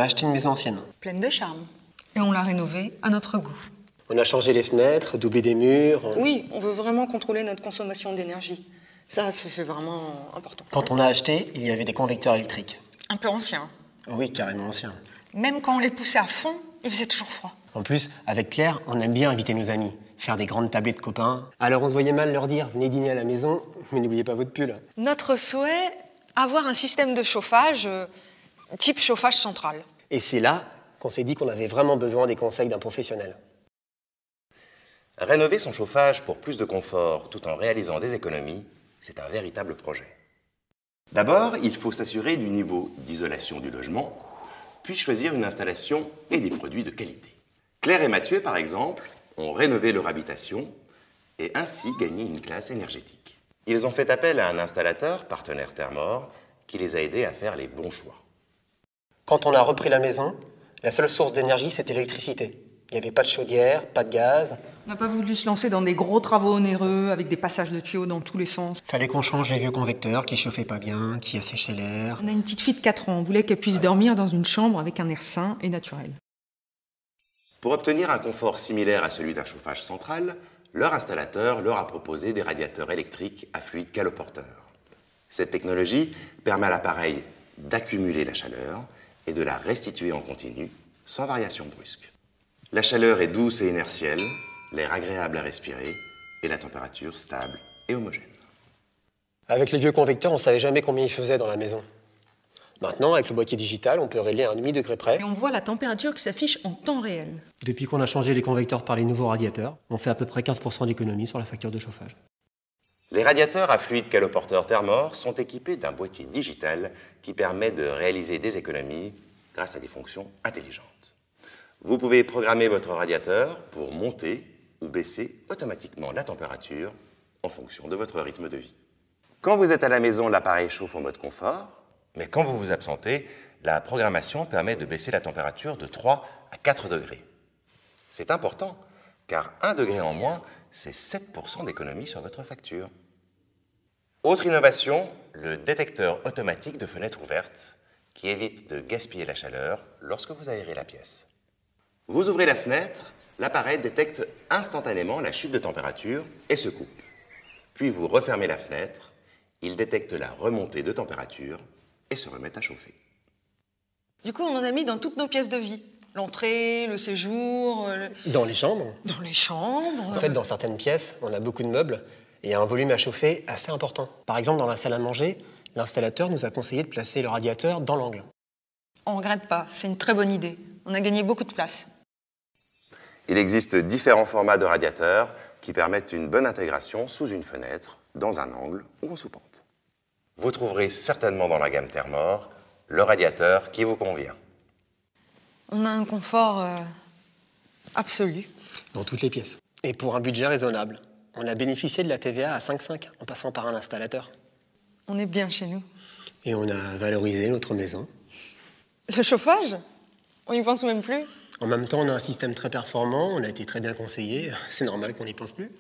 a acheté une maison ancienne. Pleine de charme. Et on l'a rénovée à notre goût. On a changé les fenêtres, doublé des murs. Oui, on veut vraiment contrôler notre consommation d'énergie. Ça, c'est vraiment important. Quand on a acheté, il y avait des convecteurs électriques. Un peu ancien. Oui, carrément anciens. Même quand on les poussait à fond, il faisait toujours froid. En plus, avec Claire, on aime bien inviter nos amis, faire des grandes tablées de copains. Alors on se voyait mal leur dire « Venez dîner à la maison, mais n'oubliez pas votre pull ». Notre souhait, avoir un système de chauffage type chauffage central. Et c'est là qu'on s'est dit qu'on avait vraiment besoin des conseils d'un professionnel. Rénover son chauffage pour plus de confort tout en réalisant des économies, c'est un véritable projet. D'abord, il faut s'assurer du niveau d'isolation du logement, puis choisir une installation et des produits de qualité. Claire et Mathieu, par exemple, ont rénové leur habitation et ainsi gagné une classe énergétique. Ils ont fait appel à un installateur, partenaire Thermor, qui les a aidés à faire les bons choix. Quand on a repris la maison, la seule source d'énergie, c'était l'électricité. Il n'y avait pas de chaudière, pas de gaz. On n'a pas voulu se lancer dans des gros travaux onéreux avec des passages de tuyaux dans tous les sens. Fallait qu'on change les vieux convecteurs qui chauffaient pas bien, qui asséchaient l'air. On a une petite fille de 4 ans, on voulait qu'elle puisse dormir dans une chambre avec un air sain et naturel. Pour obtenir un confort similaire à celui d'un chauffage central, leur installateur leur a proposé des radiateurs électriques à fluide caloporteur. Cette technologie permet à l'appareil d'accumuler la chaleur et de la restituer en continu, sans variation brusque. La chaleur est douce et inertielle, l'air agréable à respirer et la température stable et homogène. Avec les vieux convecteurs, on ne savait jamais combien il faisait dans la maison. Maintenant, avec le boîtier digital, on peut régler à un demi-degré près. Et on voit la température qui s'affiche en temps réel. Depuis qu'on a changé les convecteurs par les nouveaux radiateurs, on fait à peu près 15% d'économie sur la facture de chauffage. Les radiateurs à fluide caloporteur Thermor sont équipés d'un boîtier digital qui permet de réaliser des économies grâce à des fonctions intelligentes. Vous pouvez programmer votre radiateur pour monter ou baisser automatiquement la température en fonction de votre rythme de vie. Quand vous êtes à la maison, l'appareil chauffe en mode confort, mais quand vous vous absentez, la programmation permet de baisser la température de 3 à 4 degrés. C'est important, car 1 degré en moins, c'est 7% d'économie sur votre facture. Autre innovation, le détecteur automatique de fenêtres ouvertes, qui évite de gaspiller la chaleur lorsque vous aérez la pièce. Vous ouvrez la fenêtre, l'appareil détecte instantanément la chute de température et se coupe. Puis vous refermez la fenêtre, il détecte la remontée de température et se remet à chauffer. Du coup, on en a mis dans toutes nos pièces de vie. L'entrée, le séjour... Dans les chambres. Dans les chambres... En fait, dans certaines pièces, on a beaucoup de meubles et un volume à chauffer assez important. Par exemple, dans la salle à manger, l'installateur nous a conseillé de placer le radiateur dans l'angle. On ne regrette pas, c'est une très bonne idée. On a gagné beaucoup de place. Il existe différents formats de radiateurs qui permettent une bonne intégration sous une fenêtre, dans un angle ou en sous-pente. Vous trouverez certainement dans la gamme Thermor le radiateur qui vous convient. On a un confort absolu. Dans toutes les pièces. Et pour un budget raisonnable. On a bénéficié de la TVA à 5,5 en passant par un installateur. On est bien chez nous. Et on a valorisé notre maison. Le chauffage? On n'y pense même plus. En même temps, on a un système très performant, on a été très bien conseillé. C'est normal qu'on n'y pense plus.